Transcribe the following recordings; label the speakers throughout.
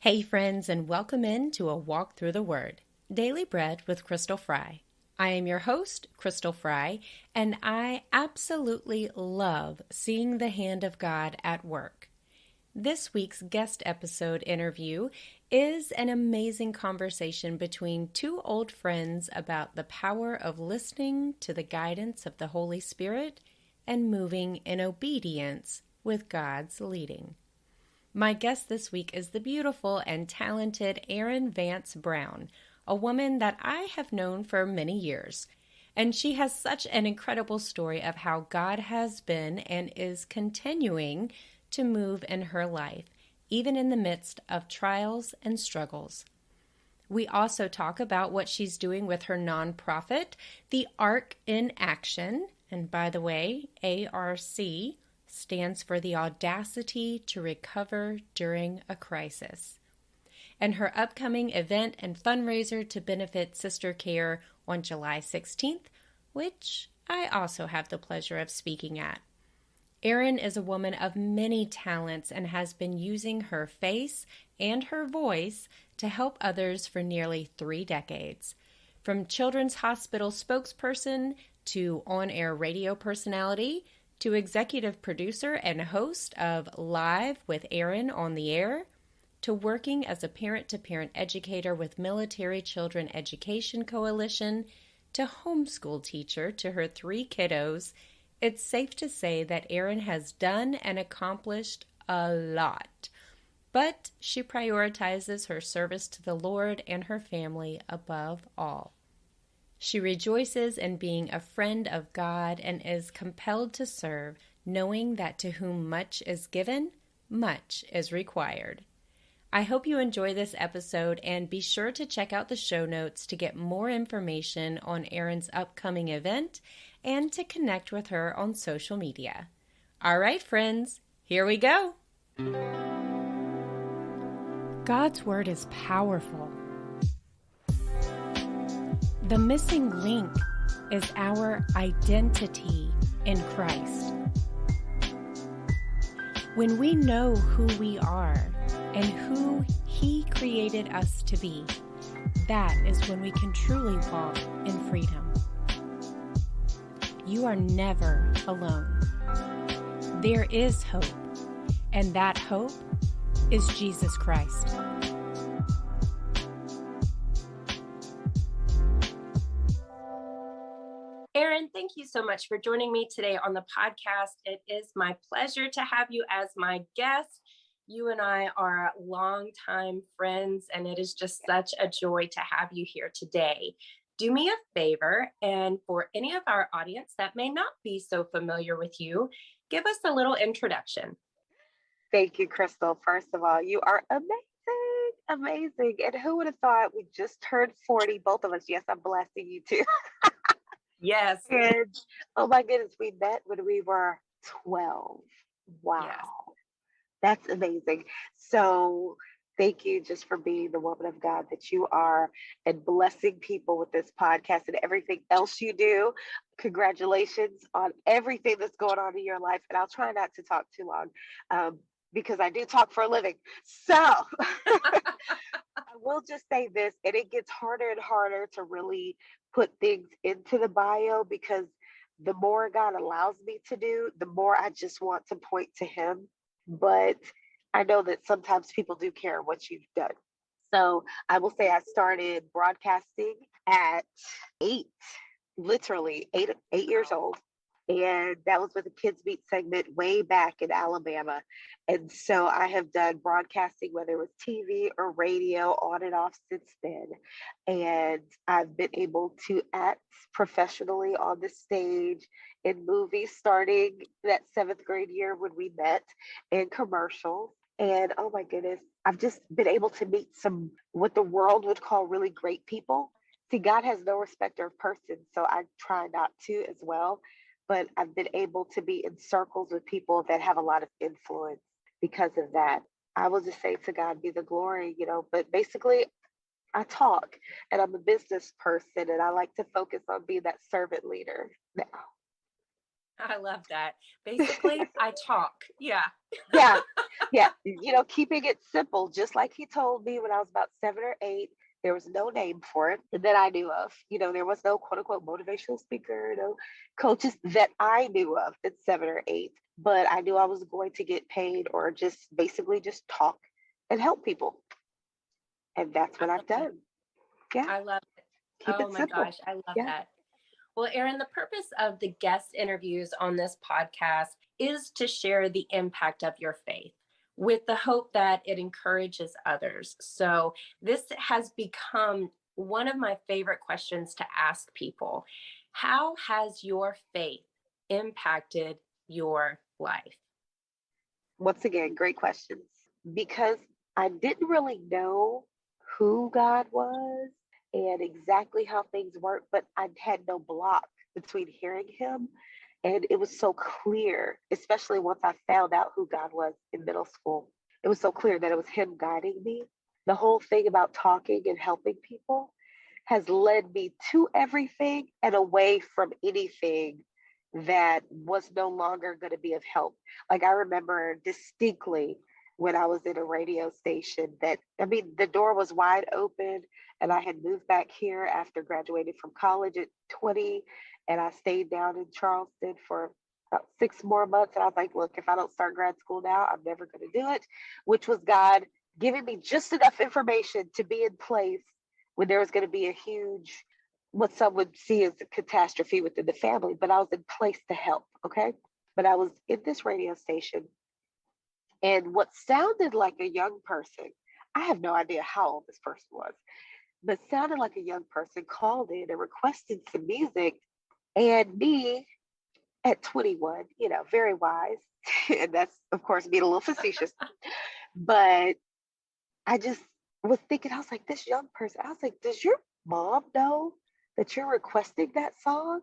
Speaker 1: Hey friends, and welcome in to a walk through the Word, Daily Bread with Crystal Fry. I am your host, Crystal Fry, and I absolutely love seeing the hand of God at work. This week's guest episode interview is an amazing conversation between two old friends about the power of listening to the guidance of the Holy Spirit and moving in obedience with God's leading. My guest this week is the beautiful and talented Erin Vance Brown, a woman that I have known for many years. And she has such an incredible story of how God has been and is continuing to move in her life, even in the midst of trials and struggles. We also talk about what she's doing with her nonprofit, the A.R.C in Action. And by the way, A.R.C stands for the Audacity to Recover During a Crisis, and her upcoming event and fundraiser to benefit SisterCare on July 16th, which I also have the pleasure of speaking at. Erin is a woman of many talents and has been using her face and her voice to help others for nearly 3 decades. From Children's Hospital spokesperson to on-air radio personality, to executive producer and host of Live with Erin on the Air, to working as a parent-to-parent educator with Military Children Education Coalition, to homeschool teacher to her 3 kiddos, it's safe to say that Erin has done and accomplished a lot. But she prioritizes her service to the Lord and her family above all. She rejoices in being a friend of God and is compelled to serve, knowing that to whom much is given, much is required. I hope you enjoy this episode, and be sure to check out the show notes to get more information on Erin's upcoming event and to connect with her on social media. All right, friends, here we go. God's Word is powerful. The missing link is our identity in Christ. When we know who we are and who He created us to be, that is when we can truly walk in freedom. You are never alone. There is hope, and that hope is Jesus Christ. Erin, thank you so much for joining me today on the podcast. It is my pleasure to have you as my guest. You and I are longtime friends, and it is just such a joy to have you here today. Do me a favor, and for any of our audience that may not be so familiar with you, give us a little introduction.
Speaker 2: Thank you, Crystal. First of all, you are amazing. And who would have thought we just turned 40, both of us? Yes, I'm blessing you too.
Speaker 1: Yes.
Speaker 2: And oh my goodness, we met when we were 12. Wow.
Speaker 1: Yes.
Speaker 2: That's amazing. So thank you just for being the woman of God that you are and blessing people with this podcast and everything else you do. Congratulations on everything that's going on in your life. And I'll try not to talk too long because I do talk for a living. So I will just say this, and it gets harder and harder to really put things into the bio because the more God allows me to do, the more I just want to point to Him. But I know that sometimes people do care what you've done. So I will say I started broadcasting at 8, literally 8 years old. And that was with a Kids Meet segment way back in Alabama. And so I have done broadcasting, whether it was TV or radio, on and off since then. And I've been able to act professionally on the stage in movies starting that 7th grade year when we met, in commercials. And oh my goodness, I've just been able to meet some what the world would call really great people. See, God has no respecter of persons, so I try not to as well. But I've been able to be in circles with people that have a lot of influence because of that. I will just say to God be the glory, but basically I talk and I'm a business person and I like to focus on being that servant leader now.
Speaker 1: I love that. Basically, I talk. Yeah.
Speaker 2: Yeah. Yeah. Keeping it simple, just like he told me when I was about 7 or 8. There was no name for it that I knew of. There was no quote unquote motivational speaker, no coaches that I knew of at 7 or 8. But I knew I was going to get paid or just basically just talk and help people. And that's
Speaker 1: I
Speaker 2: what I've
Speaker 1: love it.
Speaker 2: done. Yeah.
Speaker 1: I love it.
Speaker 2: Keep
Speaker 1: Oh
Speaker 2: it
Speaker 1: my
Speaker 2: simple.
Speaker 1: gosh, I love
Speaker 2: Yeah.
Speaker 1: that. Well, Erin, the purpose of the guest interviews on this podcast is to share the impact of your faith with the hope that it encourages others. So, this has become one of my favorite questions to ask people. How has your faith impacted your life?
Speaker 2: Once again, great questions. Because I didn't really know who God was and exactly how things work, but I had no block between hearing him. And it was so clear, especially once I found out who God was in middle school. It was so clear that it was him guiding me. The whole thing about talking and helping people has led me to everything and away from anything that was no longer going to be of help. Like I remember distinctly when I was in a radio station the door was wide open, and I had moved back here after graduating from college at 20, and I stayed down in Charleston for about 6 more months. And I was like, look, if I don't start grad school now, I'm never going to do it, which was God giving me just enough information to be in place when there was going to be a huge, what some would see as a catastrophe within the family, but I was in place to help. Okay. But I was in this radio station, and what sounded like a young person, I have no idea how old this person was, but sounded like a young person called in and requested some music. And me at 21, very wise, and that's, of course, being a little facetious, but I just was thinking, I was like, this young person, I was like, does your mom know that you're requesting that song?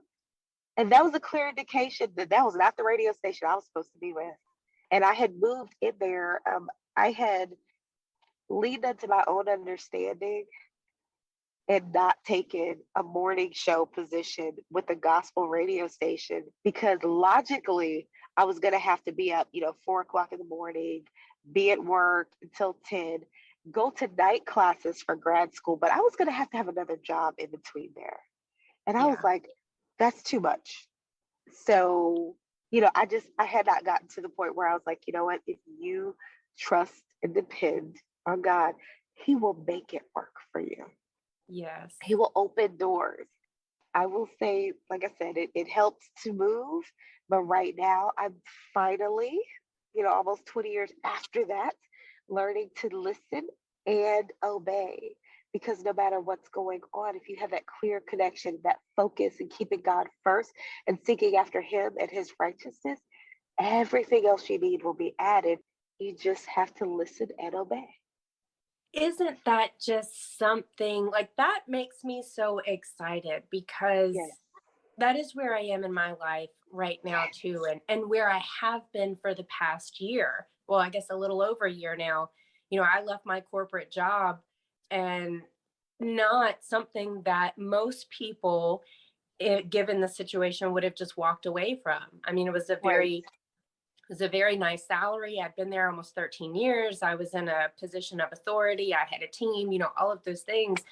Speaker 2: And that was a clear indication that that was not the radio station I was supposed to be with. And I had moved in there. I had leaned into my own understanding and not taken a morning show position with a gospel radio station, because logically I was going to have to be up, 4 o'clock in the morning, be at work until 10, go to night classes for grad school, but I was going to have another job in between there. And I was
Speaker 1: Yeah.
Speaker 2: like, that's too much. So, I had not gotten to the point where I was like, you know what, if you trust and depend on God, he will make it work for you.
Speaker 1: Yes.
Speaker 2: He will open doors. I will say, like I said, it helps to move, but right now I'm finally, almost 20 years after that, learning to listen and obey. Because no matter what's going on, if you have that clear connection, that focus, and keeping God first and seeking after him and his righteousness, everything else you need will be added. You just have to listen and obey.
Speaker 1: Isn't that just something like that makes me so excited, because
Speaker 2: Yes.
Speaker 1: that is where I am in my life right now too, and where I have been for the past year. Well, I guess a little over a year now. I left my corporate job, and not something that most people, given the situation, would have just walked away from. I mean,
Speaker 2: Right.
Speaker 1: it was a very nice salary. I'd been there almost 13 years. I was in a position of authority. I had a team, all of those things,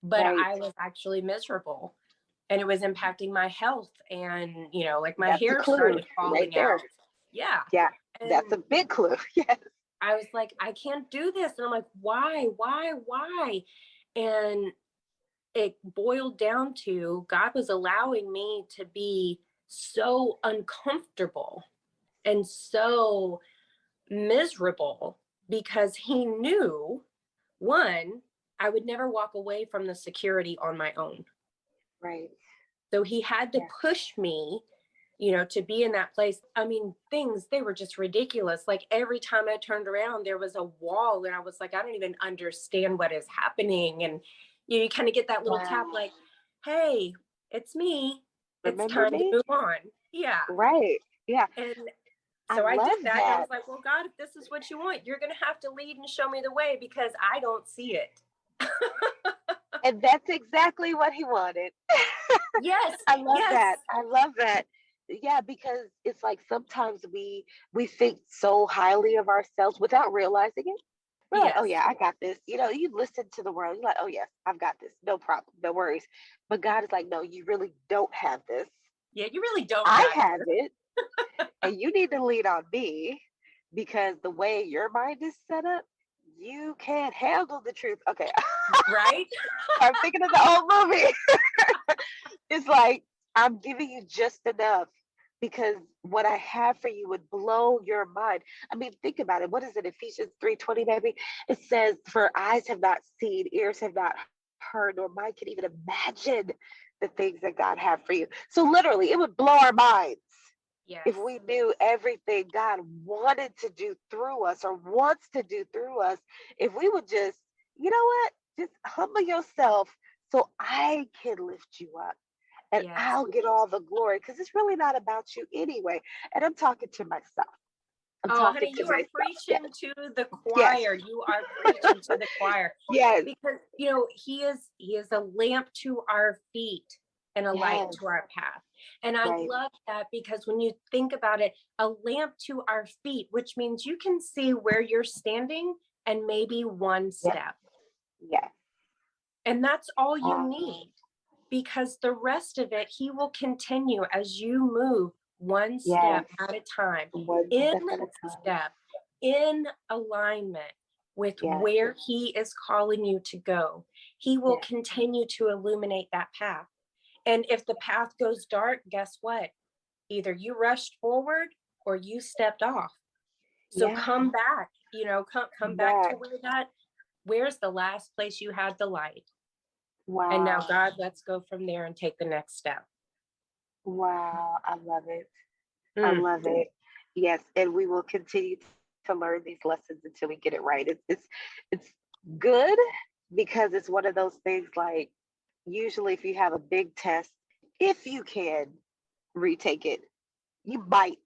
Speaker 1: but
Speaker 2: Right.
Speaker 1: I was actually miserable, and it was impacting my health, and like my
Speaker 2: That's a
Speaker 1: hair
Speaker 2: clue
Speaker 1: started
Speaker 2: right
Speaker 1: falling
Speaker 2: there.
Speaker 1: out. Yeah.
Speaker 2: Yeah. That's
Speaker 1: And
Speaker 2: a big clue. Yes.
Speaker 1: I was like, I can't do this. And I'm like, why? And it boiled down to God was allowing me to be so uncomfortable and so miserable, because he knew, one, I would never walk away from the security on my own.
Speaker 2: Right.
Speaker 1: So he had to
Speaker 2: Yeah.
Speaker 1: push me, to be in that place. I mean, things, they were just ridiculous. Like every time I turned around, there was a wall, and I was like, I don't even understand what is happening. And you kind of get that little tap,
Speaker 2: Wow.
Speaker 1: like, hey, it's me. It's
Speaker 2: Remember
Speaker 1: time to
Speaker 2: me?
Speaker 1: move on. Yeah.
Speaker 2: Right. Yeah.
Speaker 1: And
Speaker 2: I
Speaker 1: so I did
Speaker 2: love
Speaker 1: that. And I
Speaker 2: that.
Speaker 1: was like, well, God, if this is what you want, you're going to have to lead and show me the way, because I don't see it.
Speaker 2: And that's exactly what he wanted.
Speaker 1: Yes.
Speaker 2: I love
Speaker 1: Yes.
Speaker 2: that. I love that. yeah, because it's like sometimes we think so highly of ourselves without realizing it. We're like, oh
Speaker 1: Yes.
Speaker 2: yeah, I got this. You listen to the world, you're like, oh yes, I've got this, no problem, no worries. But God is like, no, you really don't have this.
Speaker 1: Yeah, you really don't
Speaker 2: I
Speaker 1: got
Speaker 2: have it, and you need to lean on me because the way your mind is set up, you can't handle the truth. Okay,
Speaker 1: right.
Speaker 2: I'm thinking of the old movie. It's like I'm giving you just enough because what I have for you would blow your mind. I mean, think about it. What is it? Ephesians 3:20, maybe? It says, for eyes have not seen, ears have not heard, nor mind can even imagine the things that God had for you. So literally, it would blow our minds
Speaker 1: Yes.
Speaker 2: if we knew everything God wanted to do through us or wants to do through us. If we would just, you know what? Just humble yourself so I can lift you up and
Speaker 1: Yes.
Speaker 2: I'll get all the glory because it's really not about you anyway. And I'm talking to myself. I'm
Speaker 1: Oh,
Speaker 2: talking
Speaker 1: honey,
Speaker 2: to
Speaker 1: you are
Speaker 2: myself. Yes,
Speaker 1: preaching to the
Speaker 2: yes,
Speaker 1: choir. You are preaching to the choir
Speaker 2: yes,
Speaker 1: because, he is a lamp to our feet and a light
Speaker 2: yes,
Speaker 1: to our path. And I
Speaker 2: right.
Speaker 1: love that because when you think about it, a lamp to our feet, which means you can see where you're standing and maybe one
Speaker 2: Yes,
Speaker 1: step.
Speaker 2: yes.
Speaker 1: And that's all you
Speaker 2: Uh,
Speaker 1: need because the rest of it, he will continue as you move one
Speaker 2: yes.
Speaker 1: step at a time,
Speaker 2: One
Speaker 1: in
Speaker 2: step at a time.
Speaker 1: step, in alignment with
Speaker 2: Yes,
Speaker 1: where he is calling you to go. He will
Speaker 2: yes,
Speaker 1: continue to illuminate that path. And if the path goes dark, guess what? Either you rushed forward or you stepped off. So
Speaker 2: yeah.
Speaker 1: come back, come back to
Speaker 2: Back.
Speaker 1: where's the last place you had the light? And now,
Speaker 2: Wow.
Speaker 1: God, let's go from there and take the next step.
Speaker 2: Wow. I love it. I
Speaker 1: Mm.
Speaker 2: love it. Yes, and we will continue to learn these lessons until we get it right. It's good because it's one of those things like usually if you have a big test, if you can retake it, you might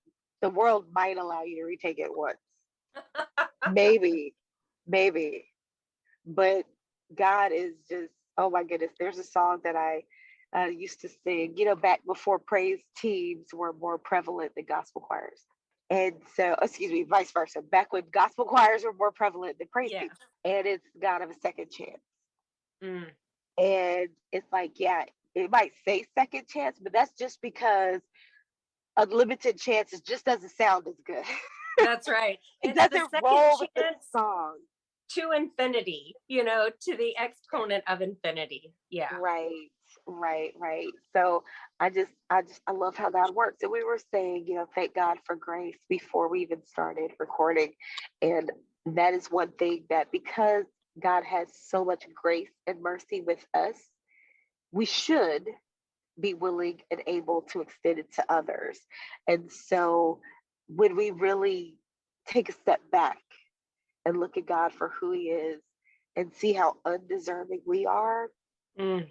Speaker 2: the world might allow you to retake it once. Maybe, maybe. But God is just, oh my goodness. There's a song that I used to sing, back before praise teams were more prevalent than gospel choirs. And so, excuse me, vice versa, back when gospel choirs were more prevalent than praise
Speaker 1: Yeah.
Speaker 2: teams. And it's God of a second chance.
Speaker 1: Mm.
Speaker 2: And it's like, yeah, it might say second chance, but that's just because unlimited chances just doesn't sound as good.
Speaker 1: That's right.
Speaker 2: It
Speaker 1: It's the
Speaker 2: doesn't
Speaker 1: second
Speaker 2: roll with the
Speaker 1: chance
Speaker 2: song.
Speaker 1: to infinity, to the exponent of infinity. Yeah.
Speaker 2: Right, right. So I love how God works. And we were saying, thank God for grace before we even started recording. And that is one thing that because God has so much grace and mercy with us, we should be willing and able to extend it to others. And so when we really take a step back and look at God for who he is and see how undeserving we are,
Speaker 1: Mm.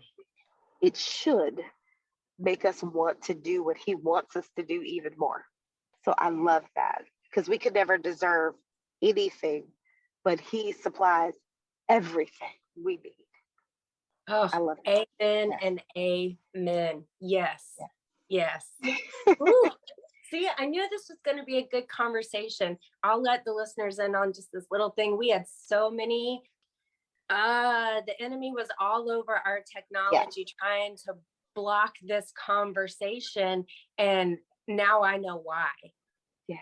Speaker 2: it should make us want to do what he wants us to do even more. So I love that because we could never deserve anything, but he supplies everything we need.
Speaker 1: Oh,
Speaker 2: I love
Speaker 1: amen
Speaker 2: that.
Speaker 1: and amen. Yes.
Speaker 2: Yes.
Speaker 1: Yes.
Speaker 2: Yes.
Speaker 1: Ooh. See, I knew this was going to be a good conversation. I'll let the listeners in on just this little thing. We had so many. The enemy was all over our
Speaker 2: Yes.
Speaker 1: technology trying to block this conversation. And now I know why.
Speaker 2: Yes.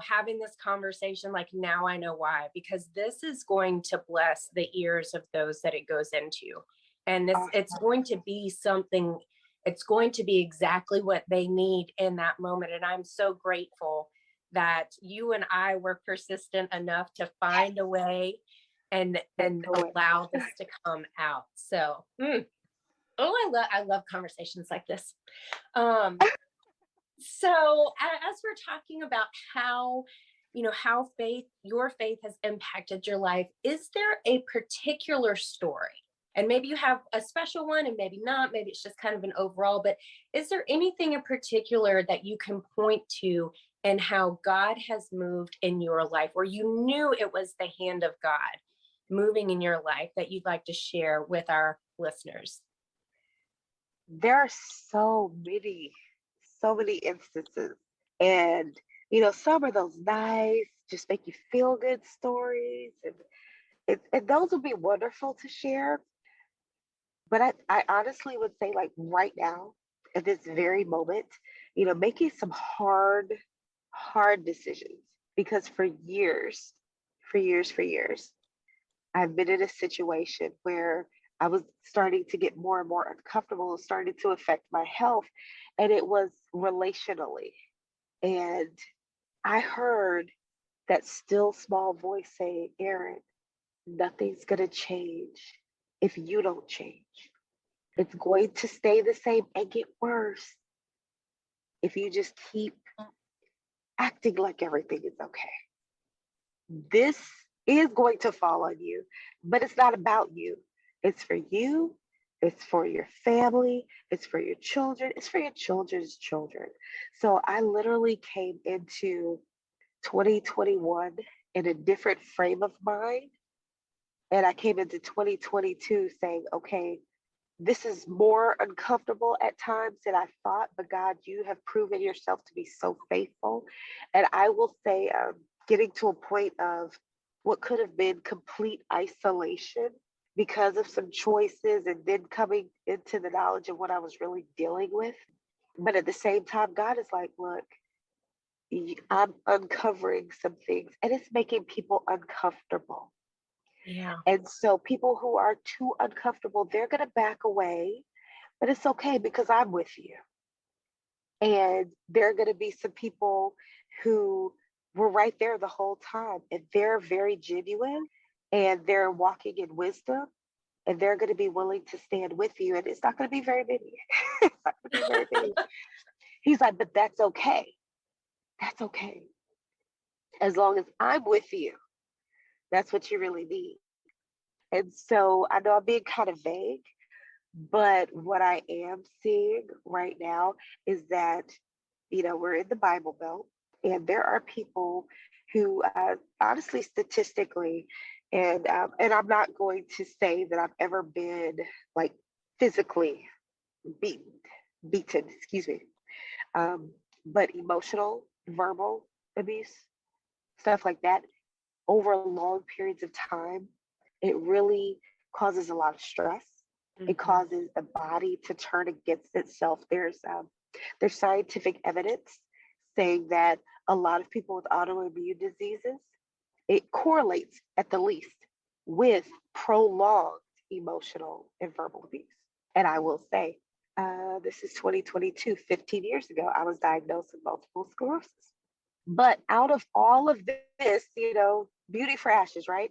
Speaker 1: Having this conversation, like now I know why, because this is going to bless the ears of those that it goes into. And it's
Speaker 2: Awesome.
Speaker 1: going to be something, it's going to be exactly what they need in that moment. And I'm so grateful that you and I were persistent enough to find a way and allow this to come out. So, I love conversations like this. So as we're talking about how, how your faith has impacted your life, is there a particular story? And maybe you have a special one and maybe not, maybe it's just kind of an overall, but is there anything in particular that you can point to and how God has moved in your life, or you knew it was the hand of God moving in your life that you'd like to share with our listeners?
Speaker 2: There are so many instances. And, some are those nice, just make you feel good stories. And those would be wonderful to share. But I honestly would say, like right now, at this very moment, making some hard decisions. Because for years, I've been in a situation where I was starting to get more and more uncomfortable and starting to affect my health. And it was relationally. And I heard that still small voice saying, Erin, nothing's going to change if you don't change. It's going to stay the same and get worse if you just keep acting like everything is okay. This is going to fall on you, but it's not about you. It's for you. It's for your family. It's for your children. It's for your children's children. So I literally came into 2021 in a different frame of mind. And I came into 2022 saying, okay, this is more uncomfortable at times than I thought, but God, you have proven yourself to be so faithful. And I will say, getting to a point of what could have been complete isolation because of some choices, and then coming into the knowledge of what I was really dealing with. But at the same time, God is like, look, I'm uncovering some things, and it's making people uncomfortable.
Speaker 1: Yeah.
Speaker 2: And so people who are too uncomfortable, they're going to back away, but it's okay because I'm with you. And there are going to be some people who were right there the whole time, and they're very genuine, and they're walking in wisdom, and they're going to be willing to stand with you. And it's not going to be very many. It's not going to be very many. He's like, but that's okay. That's okay. As long as I'm with you, that's what you really need. And so I know I'm being kind of vague, but what I am seeing right now is that, we're in the Bible Belt, and there are people who, honestly, statistically, and I'm not going to say that I've ever been like physically beaten, excuse me, but emotional, verbal abuse, stuff like that, over long periods of time, it really causes a lot of stress. It causes the body to turn against itself. There's scientific evidence saying that a lot of people with autoimmune diseases, it correlates at the least with prolonged emotional and verbal abuse. And I will say, this is 2022, 15 years ago, I was diagnosed with multiple sclerosis. But out of all of this, beauty for ashes, right?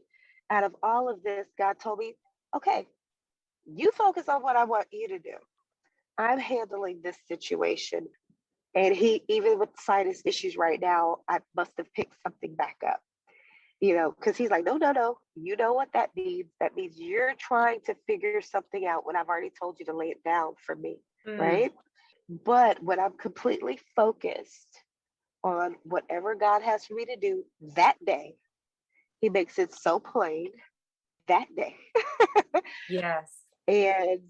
Speaker 2: Out of all of this, God told me, okay, you focus on what I want you to do. I'm handling this situation. And he, even with sinus issues right now, I must have picked something back up, because he's like, no, no, no. You know what that means? That means you're trying to figure something out when I've already told you to lay it down for me, right? But when I'm completely focused on whatever God has for me to do that day, he makes it so plain that day.
Speaker 1: Yes.
Speaker 2: And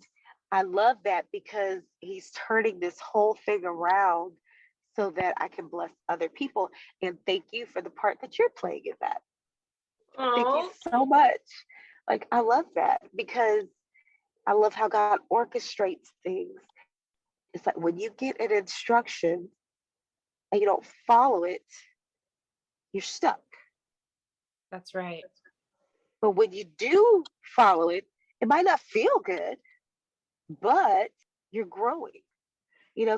Speaker 2: I love that because he's turning this whole thing around so that I can bless other people. And thank you for the part that you're playing in that. Thank you so much. Like, I love that because I love how God orchestrates things. It's like when you get an instruction and you don't follow it, you're stuck.
Speaker 1: That's right.
Speaker 2: But when you do follow it, it might not feel good, but you're growing.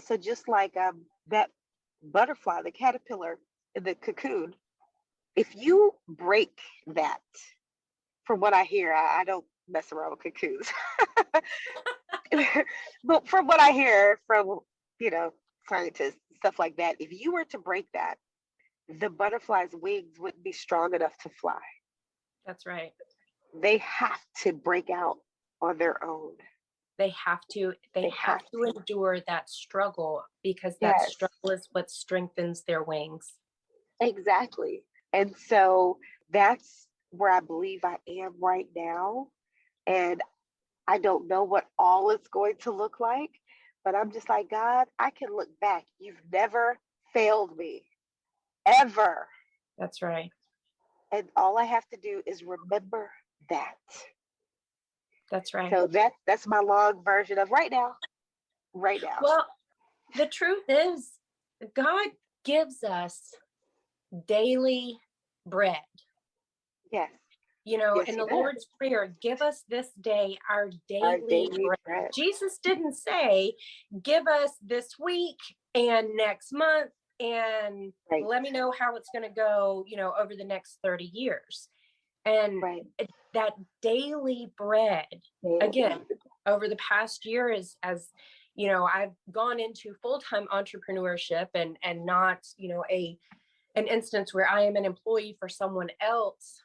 Speaker 2: So just like that butterfly, the caterpillar in the cocoon, if you break that, from what I hear, I don't mess around with cocoons. But from what I hear from, scientists, stuff like that, if you were to break that, the butterfly's wings wouldn't be strong enough to fly.
Speaker 1: That's right.
Speaker 2: They have to break out on their own.
Speaker 1: They have to endure that struggle because that
Speaker 2: Yes,
Speaker 1: struggle is what strengthens their wings.
Speaker 2: exactly. And so that's where I believe I am right now. And I don't know what all it's going to look like, But I'm just like, God, I can look back. You've never failed me, ever.
Speaker 1: That's right.
Speaker 2: And all I have to do is remember that.
Speaker 1: That's right.
Speaker 2: So that's my long version of right now. Right now.
Speaker 1: Well, the truth is, God gives us daily bread.
Speaker 2: Yes.
Speaker 1: In
Speaker 2: Yes, he
Speaker 1: the
Speaker 2: does.
Speaker 1: Lord's Prayer, give us this day our
Speaker 2: Our
Speaker 1: daily
Speaker 2: daily
Speaker 1: bread.
Speaker 2: bread.
Speaker 1: Jesus didn't say, give us this week and next month and
Speaker 2: Right.
Speaker 1: let me know how it's going to go, over the next 30 years. And
Speaker 2: Right.
Speaker 1: that daily bread, again, over the past year, as I've gone into full-time entrepreneurship and not, an instance where I am an employee for someone else.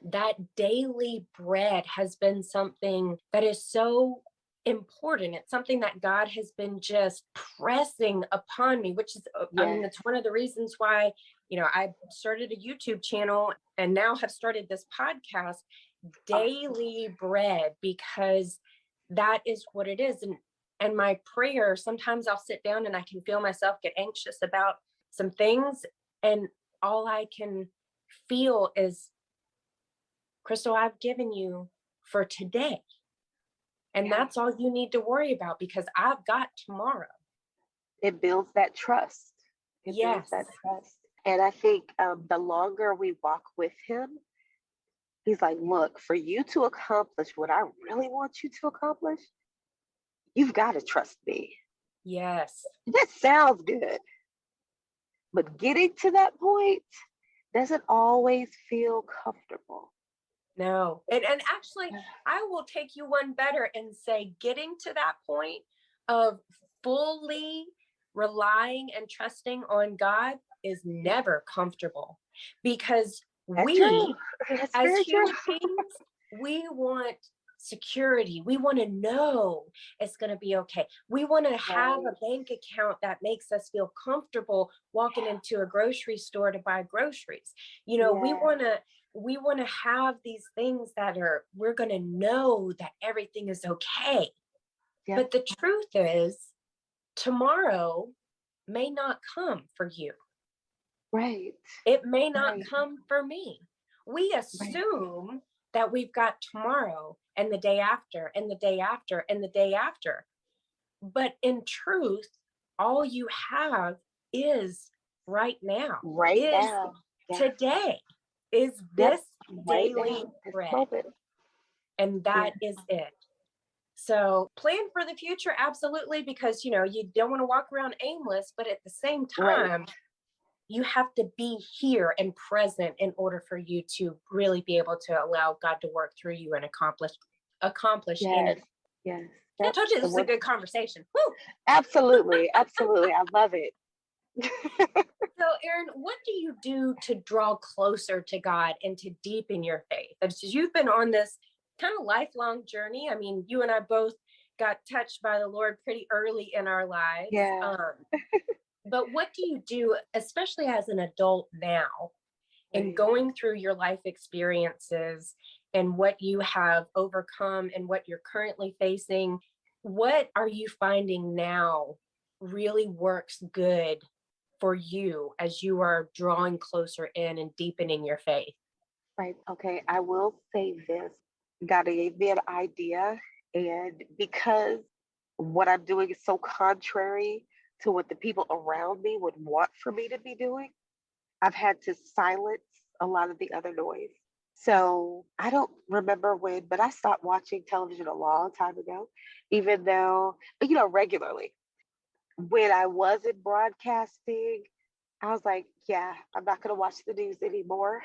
Speaker 1: That daily bread has been something that is so important. It's something that God has been just pressing upon me, which is, it's one of the reasons why, I started a YouTube channel and now have started this podcast, Daily Bread, because that is what it is. And my prayer, sometimes I'll sit down and I can feel myself get anxious about some things. And all I can feel is, Crystal, I've given you for today. And that's all you need to worry about, because I've got tomorrow.
Speaker 2: It builds that trust. It builds that trust. And I think the longer we walk with him, he's like, look, for you to accomplish what I really want you to accomplish, you've got to trust me.
Speaker 1: Yes.
Speaker 2: That sounds good. But getting to that point doesn't always feel comfortable.
Speaker 1: No. And actually, I will take you one better and say, getting to that point of fully relying and trusting on God is never comfortable, because we, as human beings, we want security. We want to know it's going to be okay. We want to have a bank account that makes us feel comfortable walking into a grocery store to buy groceries. We want to have these things that we're going to know that everything is okay. Yeah. But the truth is, tomorrow may not come for you.
Speaker 2: Right.
Speaker 1: It may not come for me. We assume that we've got tomorrow and the day after and the day after and the day after. But in truth, all you have is right now.
Speaker 2: Right now.
Speaker 1: Today is this daily bread. And that is it. So plan for the future, absolutely, because, you don't want to walk around aimless, but at the same time, you have to be here and present in order for you to really be able to allow God to work through you and accomplish in it.
Speaker 2: Yes.
Speaker 1: I told you this was a good conversation. Woo!
Speaker 2: Absolutely. Absolutely. I love it.
Speaker 1: So, Erin, what do you do to draw closer to God and to deepen your faith? As you've been on this kind of lifelong journey. I mean, you and I both got touched by the Lord pretty early in our lives.
Speaker 2: Yeah.
Speaker 1: But what do you do, especially as an adult now, in going through your life experiences and what you have overcome and what you're currently facing? What are you finding now really works good for you as you are drawing closer in and deepening your faith?
Speaker 2: Right. Okay. I will say this. God gave me an idea, and because what I'm doing is so contrary to what the people around me would want for me to be doing, I've had to silence a lot of the other noise. So I don't remember when, but I stopped watching television a long time ago, even though, regularly. When I wasn't broadcasting, I was like, yeah, I'm not going to watch the news anymore.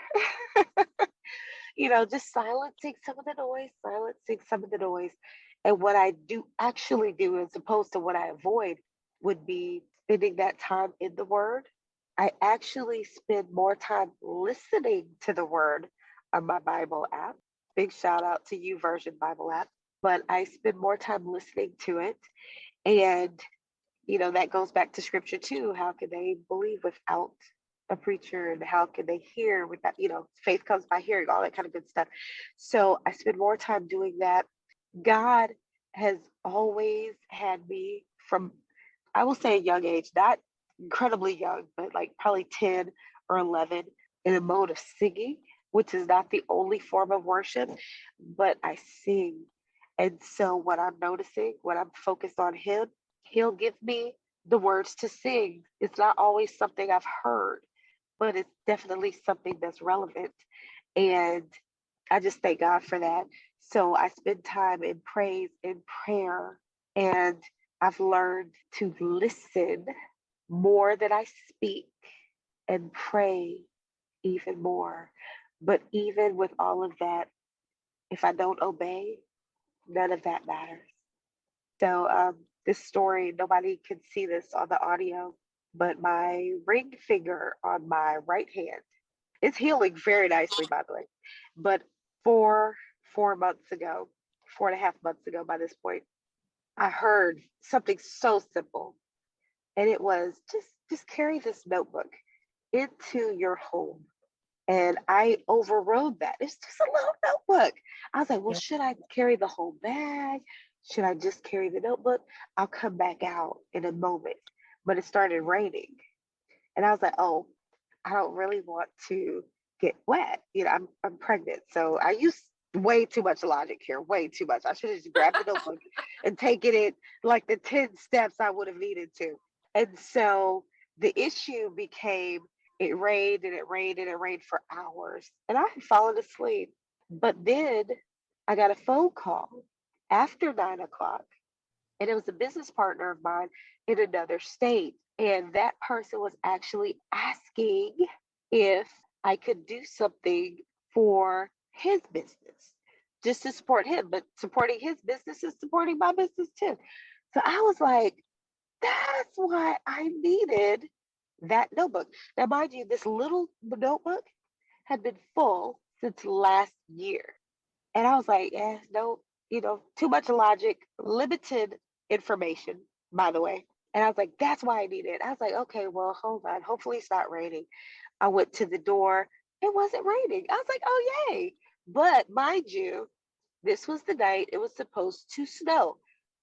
Speaker 2: Just silencing some of the noise. And what I do actually do, as opposed to what I avoid, would be spending that time in the Word. I actually spend more time listening to the Word on my Bible app. Big shout out to YouVersion Bible app. But I spend more time listening to it. And, that goes back to scripture too. How can they believe without a preacher, and how can they hear without, faith comes by hearing, all that kind of good stuff. So I spend more time doing that. God has always had me from, I will say a young age, not incredibly young, but like probably 10 or 11, in a mode of singing, which is not the only form of worship, but I sing. And so what I'm noticing, when I'm focused on him, he'll give me the words to sing. It's not always something I've heard, but it's definitely something that's relevant. And I just thank God for that. So I spend time in praise and prayer, and I've learned to listen more than I speak and pray even more. But even with all of that, if I don't obey, none of that matters. So this story, nobody can see this on the audio, but my ring finger on my right hand, it's healing very nicely, by the way. But four, 4 months ago, 4.5 months ago by this point, I heard something so simple. And it was just carry this notebook into your home. And I overrode that. It's just a little notebook. I was like, well,
Speaker 1: Yeah.
Speaker 2: should I carry the whole bag? Should I just carry the notebook? I'll come back out in a moment. But it started raining. And I was like, oh, I don't really want to get wet. I'm pregnant. So I use way too much logic here, way too much. I should have just grabbed the notebook and taken it like the 10 steps I would have needed to. And so the issue became, it rained and it rained and it rained for hours. And I had fallen asleep. But then I got a phone call after 9 o'clock, and it was a business partner of mine in another state. And that person was actually asking if I could do something for his business, just to support him, but supporting his business is supporting my business too. So I was like, that's why I needed that notebook. Now, mind you, this little notebook had been full since last year. And I was like, no, too much logic, limited information, by the way. And I was like, that's why I need it. I was like, okay, well, hold on. Hopefully it's not raining. I went to the door. It wasn't raining. I was like, oh, yay. But mind you, this was the night it was supposed to snow.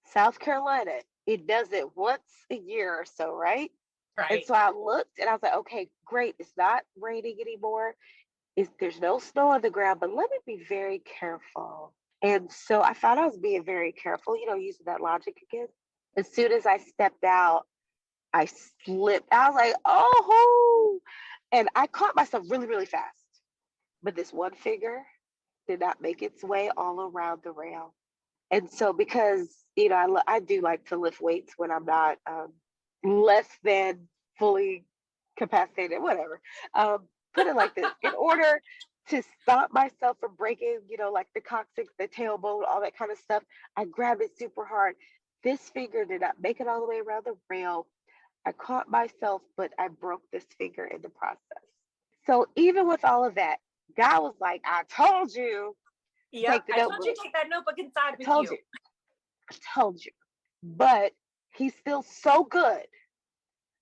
Speaker 2: South Carolina, it does it once a year or so, right? And
Speaker 1: Right.
Speaker 2: so I looked and I was like, okay, great. It's not raining anymore. There's no snow on the ground, but let me be very careful. And so I found I was being very careful, using that logic again. As soon as I stepped out, I slipped. I was like, oh, and I caught myself really, really fast. But this one finger did not make its way all around the rail. And so because, I do like to lift weights when I'm not less than fully capacitated, whatever. Put it like this, in order to stop myself from breaking, like the coccyx, the tailbone, all that kind of stuff, I grabbed it super hard. This finger did not make it all the way around the rail. I caught myself, but I broke this finger in the process. So even with all of that, God was like, I told you to
Speaker 1: Yep.
Speaker 2: take the
Speaker 1: I told you
Speaker 2: notebook.
Speaker 1: to take that notebook inside
Speaker 2: I
Speaker 1: with
Speaker 2: told
Speaker 1: you.
Speaker 2: you. I told you. But he's still so good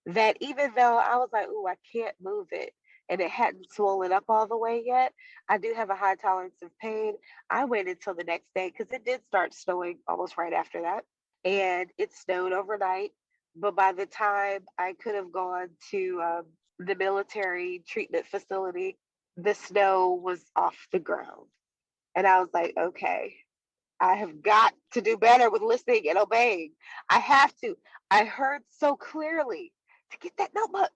Speaker 2: that even though I was like, ooh, I can't move it, and it hadn't swollen up all the way yet, I do have a high tolerance of pain. I waited till the next day because it did start snowing almost right after that. And it snowed overnight. But by the time I could have gone to the military treatment facility, the snow was off the ground. And I was like, okay, I have got to do better with listening and obeying. I have to. I heard so clearly to get that notebook,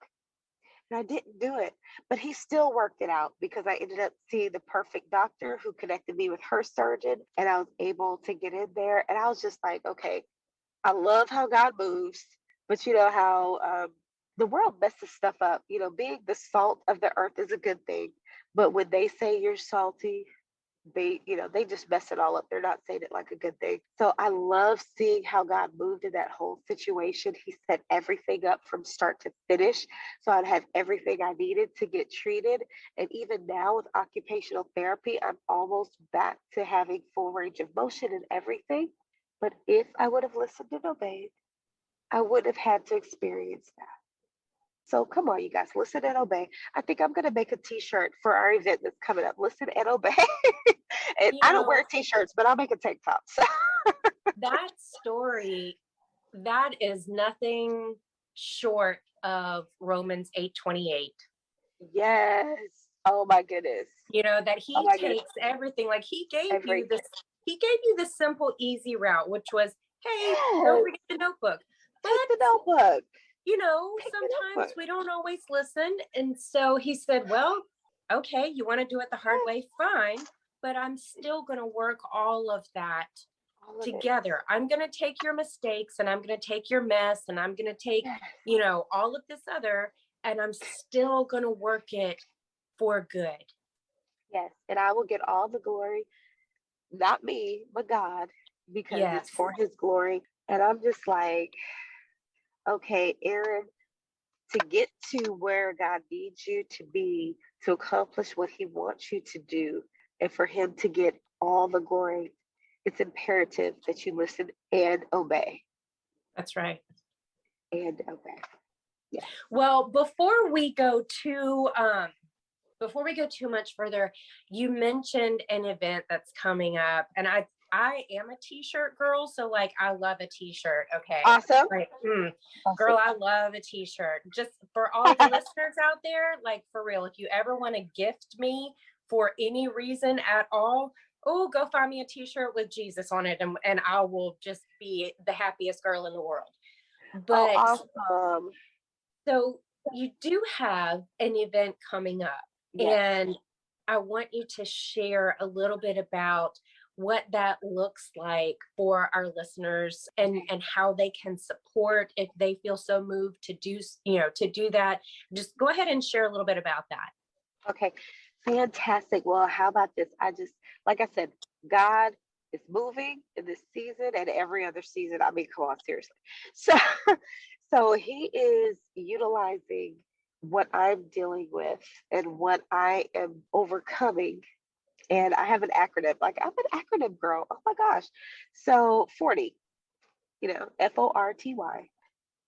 Speaker 2: and I didn't do it. But he still worked it out because I ended up seeing the perfect doctor who connected me with her surgeon, and I was able to get in there. And I was just like, okay, I love how God moves, but you know how the world messes stuff up. Being the salt of the earth is a good thing, but when they say you're salty, they just mess it all up. They're not saying it like a good thing. So I love seeing how God moved in that whole situation. He set everything up from start to finish. So I'd have everything I needed to get treated. And even now with occupational therapy, I'm almost back to having full range of motion and everything. But if I would have listened and obeyed, I wouldn't have had to experience that. So come on, you guys, listen and obey. I think I'm gonna make a T-shirt for our event that's coming up. Listen and obey. And
Speaker 1: You
Speaker 2: I don't
Speaker 1: know,
Speaker 2: wear T-shirts, but I'll make a tank top.
Speaker 1: that story, that is nothing short of Romans 8:28.
Speaker 2: Yes. Oh my goodness.
Speaker 1: That
Speaker 2: Oh
Speaker 1: he
Speaker 2: my goodness.
Speaker 1: takes everything. Like he gave you
Speaker 2: Everything.
Speaker 1: the simple, easy route, which was, hey, don't
Speaker 2: Yes.
Speaker 1: forget the notebook. But
Speaker 2: Take the notebook. Take the
Speaker 1: sometimes
Speaker 2: notebook.
Speaker 1: we don't always listen. And so he said, well, okay, you want to do it the hard way, fine. But I'm still going to work all of that
Speaker 2: All of it.
Speaker 1: together. I'm going to take your mistakes, and I'm going to take your mess, and I'm going to take,
Speaker 2: Yes.
Speaker 1: all of this other, and I'm still going to work it for good.
Speaker 2: Yes. And I will get all the glory, not me, but God, because it's for his glory. And I'm just like, okay, Erin, to get to where God needs you to be, to accomplish what he wants you to do, and for him to get all the glory, it's imperative that you listen and obey.
Speaker 1: That's right.
Speaker 2: And obey. Yeah.
Speaker 1: Well, before we go too much further, you mentioned an event that's coming up, and I am a t-shirt girl, so like I love a t-shirt. Okay.
Speaker 2: Awesome.
Speaker 1: Like,
Speaker 2: Awesome.
Speaker 1: Girl, I love a t-shirt. Just for all the listeners out there, like for real, if you ever want to gift me for any reason at all, go find me a t-shirt with Jesus on it, and I will just be the happiest girl in the world. But
Speaker 2: awesome.
Speaker 1: So you do have an event coming up, and I want you to share a little bit about what that looks like for our listeners, and how they can support if they feel so moved to do that. Just go ahead and share a little bit about that.
Speaker 2: Okay, fantastic. Well, how about this? Like I said, God is moving in this season and every other season. I mean, come on, seriously. So he is utilizing what I'm dealing with and what I am overcoming. And I have an acronym. Like, I'm an acronym girl. Oh my gosh. So 40, FORTY.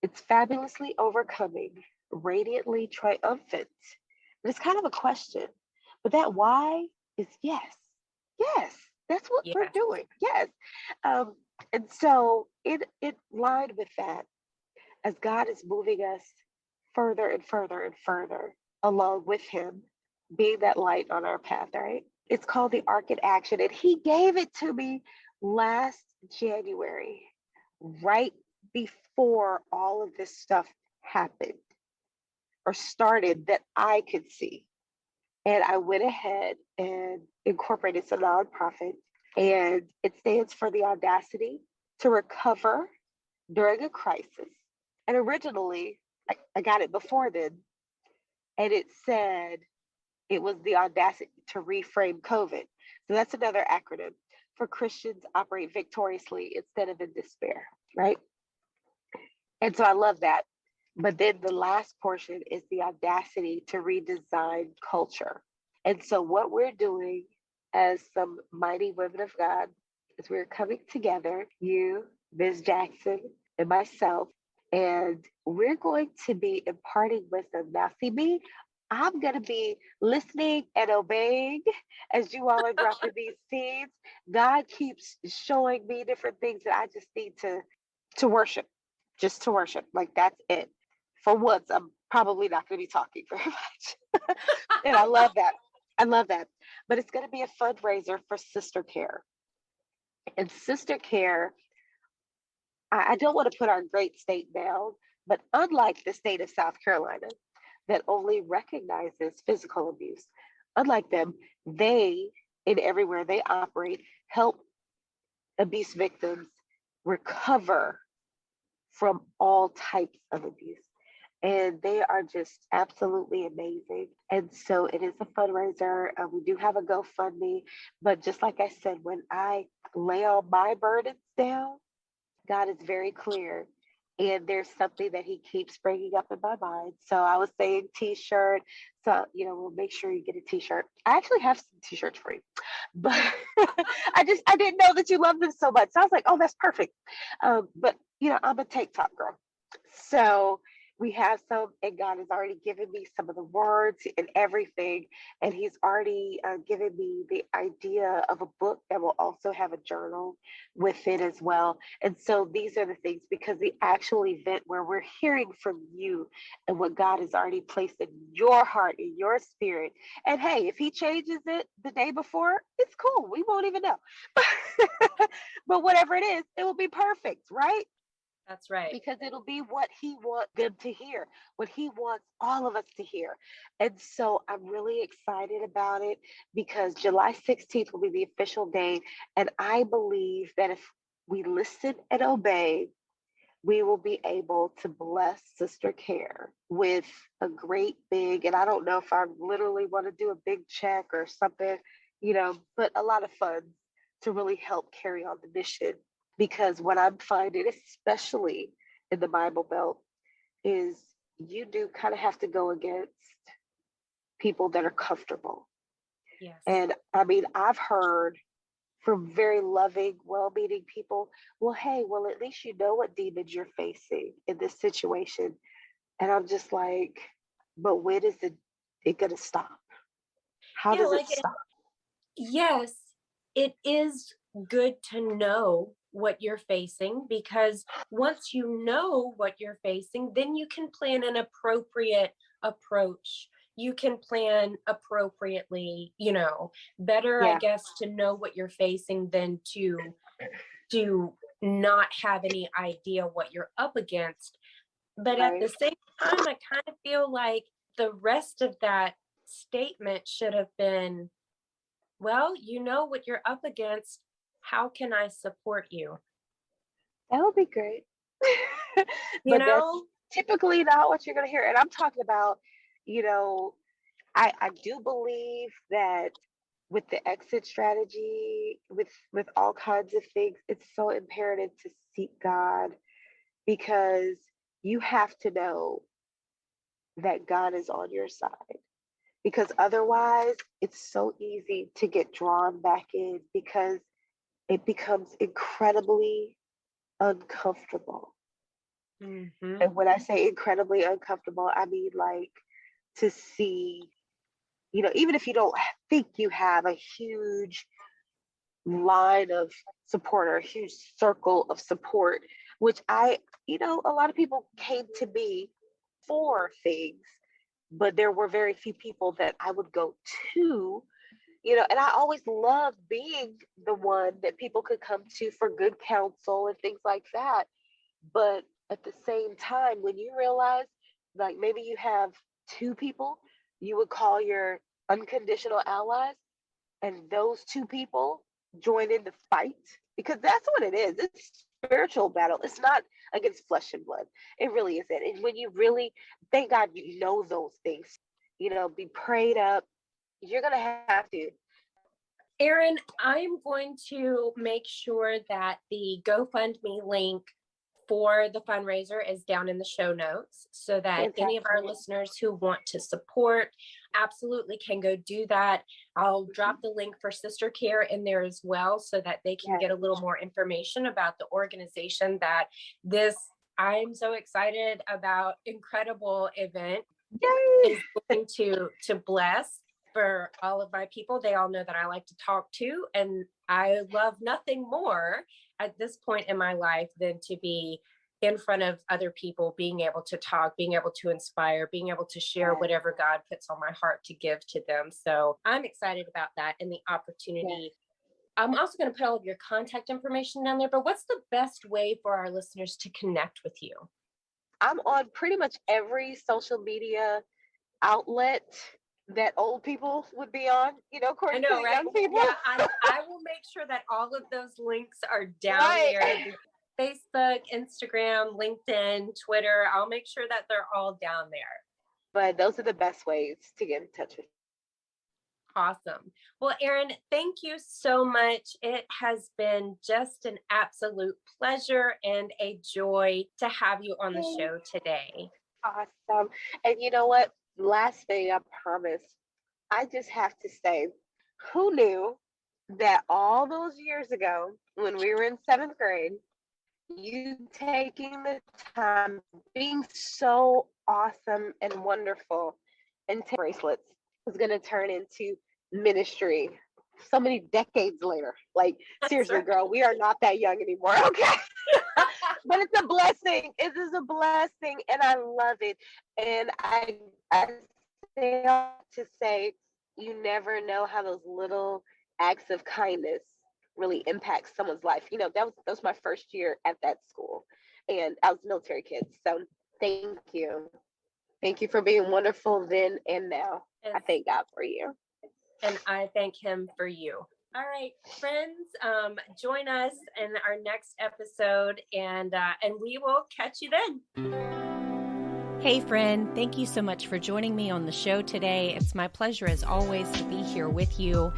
Speaker 2: It's fabulously overcoming, radiantly triumphant. And it's kind of a question, but that why is yes. Yes, that's what we're doing. Yes. And so it lined with that, as God is moving us further and further and further along with him, being that light on our path, right? It's called the Arc in Action. And he gave it to me last January, right before all of this stuff happened or started that I could see. And I went ahead and incorporated some nonprofit, and it stands for the Audacity to Recover During a Crisis. And originally, I got it before then, and it said it was the audacity to reframe COVID. So that's another acronym for Christians operate victoriously instead of in despair, right? And so I love that. But then the last portion is the audacity to redesign culture. And so what we're doing as some mighty women of God is we're coming together, you, Ms. Jackson, and myself, and we're going to be imparting wisdom. Now, see me, I'm going to be listening and obeying as you all are dropping these seeds. God keeps showing me different things that I just need to worship, just to worship. Like, that's it. For once, I'm probably not going to be talking very much. And I love that. I love that. But it's going to be a fundraiser for SisterCare. And SisterCare, I don't want to put our great state down, but unlike the state of South Carolina that only recognizes physical abuse, unlike them, they, in everywhere they operate, help abuse victims recover from all types of abuse. And they are just absolutely amazing. And so it is a fundraiser. We do have a GoFundMe, but just like I said, when I lay all my burdens down, God is very clear. And there's something that he keeps bringing up in my mind. So I was saying t-shirt. So, we'll make sure you get a t-shirt. I actually have some t-shirts for you, but I didn't know that you love them so much. So I was like, oh, that's perfect. But I'm a tank top girl. So we have some, and God has already given me some of the words and everything. And He's already given me the idea of a book that will also have a journal with it as well. And so these are the things, because the actual event where we're hearing from you and what God has already placed in your heart, in your spirit. And hey, if He changes it the day before, it's cool. We won't even know. But whatever it is, it will be perfect, right?
Speaker 1: That's right.
Speaker 2: Because it'll be what He wants them to hear, what He wants all of us to hear. And so I'm really excited about it, because July 16th will be the official day. And I believe that if we listen and obey, we will be able to bless SisterCare with a great big, and I don't know if I literally want to do a big check or something, but a lot of funds to really help carry on the mission. Because what I'm finding, especially in the Bible Belt, is you do kind of have to go against people that are comfortable.
Speaker 1: Yes.
Speaker 2: And I mean, I've heard from very loving, well-meaning people, well, hey, well, at least you know what demons you're facing in this situation. And I'm just like, but when is it going to stop? How does it stop?
Speaker 1: Yes, it is good to know what you're facing, because once you know what you're facing, then you can plan an appropriate approach. You can plan appropriately, better, I
Speaker 2: Yeah,
Speaker 1: guess, to know what you're facing than to not have any idea what you're up against. But at
Speaker 2: right.
Speaker 1: the same time, I kind of feel like the rest of that statement should have been, well, you know what you're up against. How can I support you?
Speaker 2: That would be great.
Speaker 1: You
Speaker 2: But that's
Speaker 1: know?
Speaker 2: typically not what you're going to hear. And I'm talking about, you know, I do believe that with the exit strategy, with all kinds of things, it's so imperative to seek God, because you have to know that God is on your side. Because otherwise, it's so easy to get drawn back in, because it becomes incredibly uncomfortable.
Speaker 1: Mm-hmm.
Speaker 2: And when I say incredibly uncomfortable, I mean like to see, even if you don't think you have a huge line of support or a huge circle of support, which a lot of people came to me for things, but there were very few people that I would go to, and I always loved being the one that people could come to for good counsel and things like that. But at the same time, when you realize, like, maybe you have two people you would call your unconditional allies, and those two people join in the fight, because that's what it is. It's spiritual battle. It's not against flesh and blood. It really isn't. And when you really, thank God, you know those things, be prayed up. You're gonna have to.
Speaker 1: Erin, I'm going to make sure that the GoFundMe link for the fundraiser is down in the show notes, so that any of our listeners who want to support absolutely can go do that. I'll drop the link for SisterCare in there as well, so that they can get a little more information about the organization that this, I'm so excited about, incredible event is going to bless for all of my people. They all know that I like to talk to, and I love nothing more at this point in my life than to be in front of other people, being able to talk, being able to inspire, being able to share whatever God puts on my heart to give to them. So I'm excited about that and the opportunity. I'm also going to put all of your contact information down there, but what's the best way for our listeners to connect with you?
Speaker 2: I'm on pretty much every social media outlet that old people would be on, according to the young people.
Speaker 1: Yeah, I will make sure that all of those links are down there. Facebook, Instagram, LinkedIn, Twitter. I'll make sure that they're all down there.
Speaker 2: But those are the best ways to get in touch with me.
Speaker 1: Awesome. Well, Erin, thank you so much. It has been just an absolute pleasure and a joy to have you on the show today.
Speaker 2: Awesome. And you know what? Last thing, I promise. I just have to say, who knew that all those years ago, when we were in 7th grade, You taking the time, being so awesome and wonderful, and bracelets is going to turn into ministry so many decades later. Like, seriously,
Speaker 1: right.
Speaker 2: girl, we are not that young anymore, okay? But it's a blessing. It is a blessing, and I love it. And I say all to say, you never know how those little acts of kindness really impact someone's life. You know, that was my first year at that school, and I was a military kid. So thank you. Thank you for being wonderful then and now.
Speaker 1: And,
Speaker 2: I thank God for you.
Speaker 1: And I thank him for you. All right, friends, join us in our next episode, and we will catch you then. Hey, friend, thank you so much for joining me on the show today. It's my pleasure, as always, to be here with you.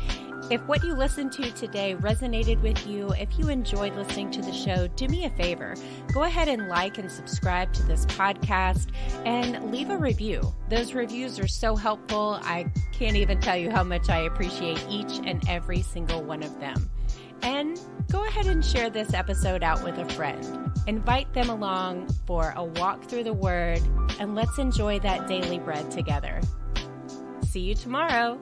Speaker 1: If what you listened to today resonated with you, if you enjoyed listening to the show, do me a favor. Go ahead and like and subscribe to this podcast and leave a review. Those reviews are so helpful. I can't even tell you how much I appreciate each and every single one of them. And go ahead and share this episode out with a friend. Invite them along for a walk through the Word, and let's enjoy that daily bread together. See you tomorrow.